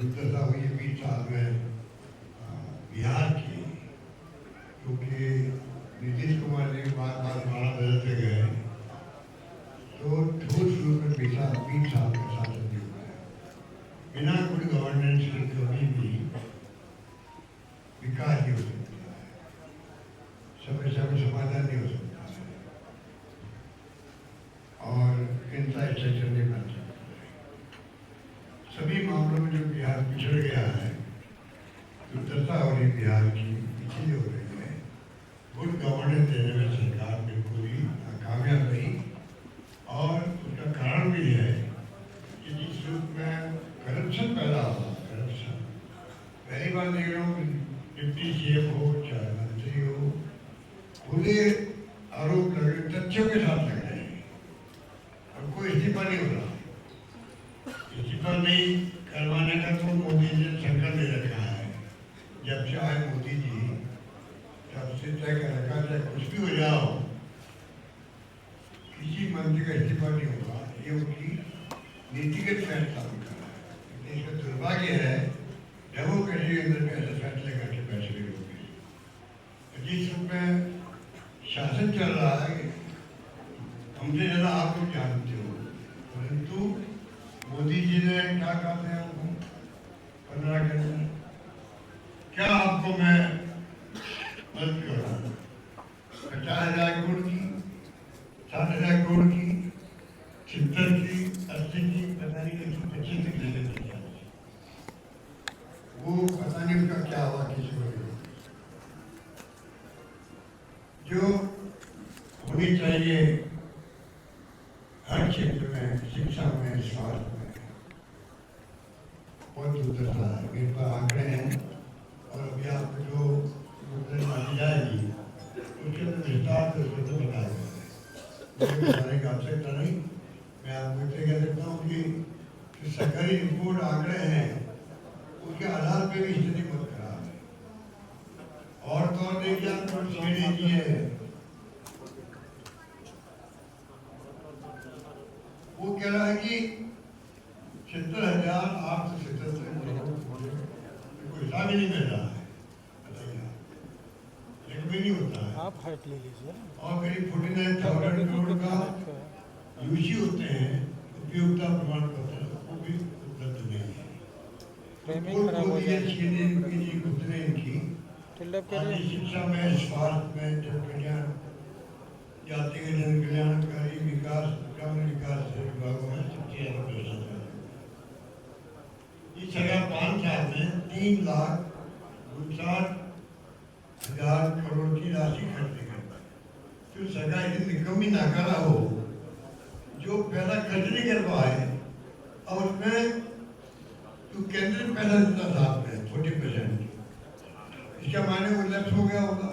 दुर्दशा हुई 20 साल में बिहार की, क्योंकि नीतीश कुमार जी बार बार मारा बदलते गए तो ठोस रूप में 20 साल का शासन नहीं हुआ है। बिना गुड गवर्नेंस के कभी भी विकास नहीं हो सकता है, समस्या का समाधान नहीं हो सकता है और इंफ्रास्ट्रक्चर नहीं बन सकता है। सभी मामलों में जो बिहार पिछड़ गया है, दुर्दशा हो रही बिहार की, पिछड़ी हो रही है, गुड गवर्नेंस देने में सरकार बिल्कुल ही नाकामयाब रही। और उसका कारण भी है कि जिस रूप में करप्शन पैदा हुआ, करप्शन पहली बार देख रहा हूँ, डिप्टी सीएम हो चाहे मंत्री हो, खुले आरोप लग रहे, तथ्यों के साथ लग रहे हैं और कोई इस्तीफा नहीं हो रहा। इस्तीफा नहीं करवाने का तो मोदी जी ने संकल्प ले रखा है। जब से आए मोदी जी तब से तय कर रखा, चाहे कुछ भी हो जाओ, किसी मंत्री का इस्तीफा नहीं होगा। ये उनकी नीतिगत फैसला होता है। इसका दुर्भाग्य है डेमोक्रेसी के अंदर में ऐसे फैसले करके बैठे हुए लोग हैं। जिस रूप में शासन चल रहा है, हमसे ज़्यादा आप लोग जानते हो, परंतु मोदी जी ने क्या कहते हैं 15 के अंदर क्या आपको मैं मदद कर रहा हूँ, 50,000 करोड़ की, 60,000 करोड़ की, 70 की, 80 की, पता नहीं 125 तक ले लेते हैं। वो पता नहीं उनका क्या हुआ, किसी को जो होनी चाहिए हर क्षेत्र में, शिक्षा में, स्वास्थ्य में, बहुत दुर्दशा है। मेरे पास आंकड़े हैं और अभी आपको जो मानी जाएगी उसके अंदर विस्तार से उसको तो बताएगा। मुझे बताने की आवश्यकता नहीं, मैं आपको इसे कह सकता हूँ कि सरकारी रिपोर्ट आंकड़े हैं, उसके आधार पर भी स्थिति बहुत खराब है। और तो और देखिए आप है, वो कह रहा है कि 70,877 कोई हिसाब ही नहीं मिल रहा है, बताइए, एक भी नहीं होता है। आप हाइट ले लीजिए और करीब 49,000 करोड़ का यूसी होते हैं, उपयोगिता प्रमाण पत्र, वो भी उपलब्ध नहीं है। शिक्षा में, स्वास्थ्य में, जन कल्याण, जातीय जन कल्याणकारी विकास, ग्रामीण विकास विभागों में सबसे ज्यादा भ्रष्टाचार है। इस जगह 5 साल में 3,59,000 करोड़ की राशि खर्च करता है। तो सरकार इतनी निकम्मी नाकारा हो जो पैसा खर्च नहीं कर पाए, और उसमें तो केंद्र में पैसा देता साथ में 40%, इसका मायने वो लैप्स हो गया होगा।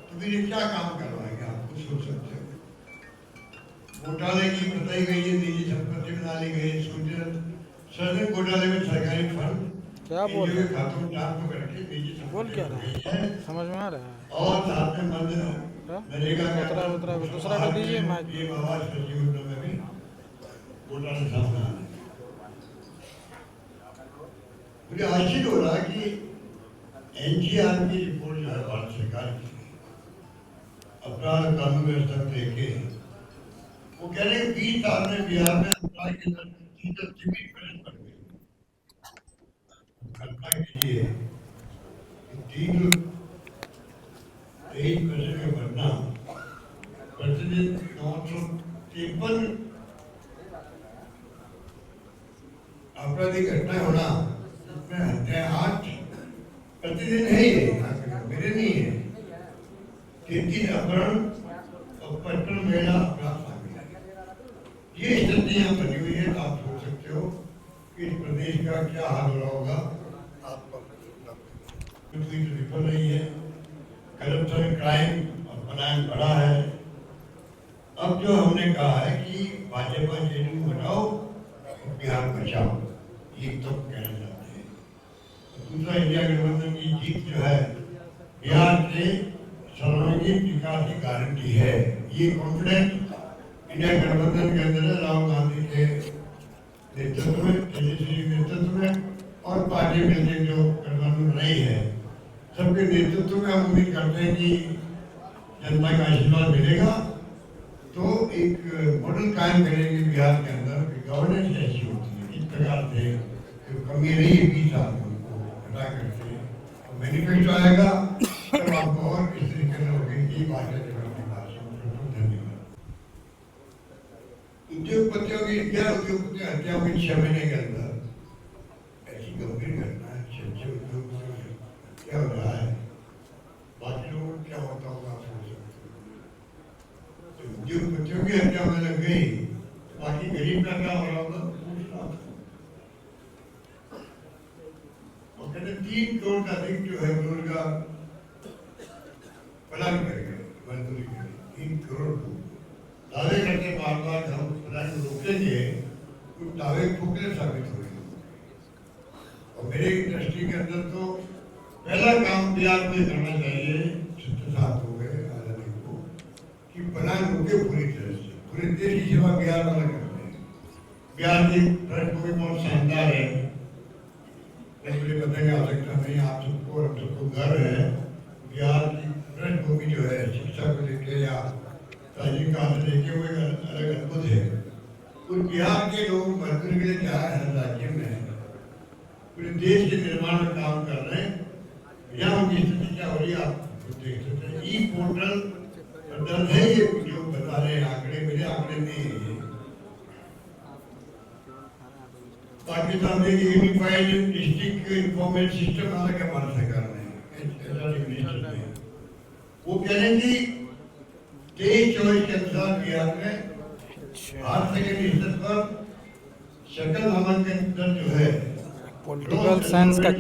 तो फिर ये क्या काम करवाएंगे, आप कुछ सोच सकते हो। घोटाले की बताई गई है, निजी संपत्ति बना ली गई, सदन घोटाले में सरकारी फंड क्या बोल रहे हैं, खातों में ट्रांसफर करके निजी बोल क्या रहा है, समझ में आ रहा है। और साथ में नरेगा दूसरा को दीजिए माइक। ये आवाज योजना में भी घोटाले सामने आ रहे। मुझे आश्चर्य हो रहा कि एनजीआर की रिपोर्ट जो है भारत सरकार की अपराध कानून व्यवस्था देखे, वो कह रहे हैं 20 साल में बिहार में अपराध की दर 3% बढ़ गई। कल्पना कीजिए 3% का बढ़ना, प्रतिदिन 953 आपराधिक घटनाएं होना, हत्या 8 प्रतिदिन है ही, मेरे नहीं है। 33 अपहरण और 55 महिला अपराध शामिल। ये स्थितियां बनी हुई है, आप सोच सकते हो कि इस प्रदेश का क्या हाल हो रहा होगा। कुछ विफल नहीं है, करप्शन, क्राइम और पलायन बढ़ा है। अब जो हमने कहा है कि भाजपा जेडीयू हटाओ और बिहार बचाओ, ये तो कहना चाहते हैं। दूसरा, इंडिया गठबंधन की जीत जो है बिहार के सर्वांगीण विकास की गारंटी है। ये कॉन्फिडेंस इंडिया गठबंधन के अंदर राहुल गांधी के नेतृत्व में, तेजस्वी नेतृत्व में के नेतृत्व में हम उम्मीद करते हैं कि जनता का आशीर्वाद मिलेगा तो एक मॉडल कायम करेंगे बिहार के अंदर कि गवर्नेंस ऐसी होती है, इस प्रकार से जो कमी रही है 20 साल में उनको हटा करके तो मैनिफेस्टो आएगा तब आपको और इस तरीके से होगी कि बात है। धन्यवाद। उद्योगपतियों की 11 उद्योगपति हत्याओं के 6 महीने के अंदर ऐसी गंभीर घटना है, 6 उद्योगपतियों की क्या हो रहा है, बाकी लोगों को क्या होता होगा आप सोच सकते हो। तो उद्योगपतियों की हत्या में लग गई, बाकी गरीब का क्या हो रहा होगा पूछ रहा था। और कहते 3 करोड़ का अधिक जो है रोजगार पलायन करेंगे, मजदूरी करेंगे 3 करोड़ लोग दावे करते बार बार हम पलायन रोकेंगे, कुछ दावे खोखले साबित हो रहे। और मेरे इंडस्ट्री के अंदर तो पहला काम बिहार में करना चाहिए, 70 साल हो गए आजादी को, कि पलायन रोके पूरी तरह से, पूरे देश की सेवा बिहार वाला करते हैं। बिहार की पृष्ठभूमि बहुत शानदार है, मुझे बताने की आवश्यकता नहीं, आप सबको और सबको गर्व है। बिहार की पृष्ठभूमि जो है शिक्षा को लेके या प्राचीन काल से लेके हुए अलग अद्भुत है। उस बिहार के लोग मजदूरी के लिए क्या है, राज्य में पूरे देश के निर्माण में काम कर रहे हैं। यहाँ उनकी स्थिति क्या हो रही है आप देख सकते हैं। ई पोर्टल दर्ज है, ये जो बता रहे हैं आंकड़े, मेरे आंकड़े नहीं है। पाकिस्तान में यूनिफाइड डिस्ट्रिक्ट इंफॉर्मेशन सिस्टम आ रहा है हमारे सरकार ने, वो कह रहे हैं कि 23-24 के अनुसार बिहार में भारत सेकेंड स्तर पर शकल नामांकन दर जो है पॉलिटिकल साइंस का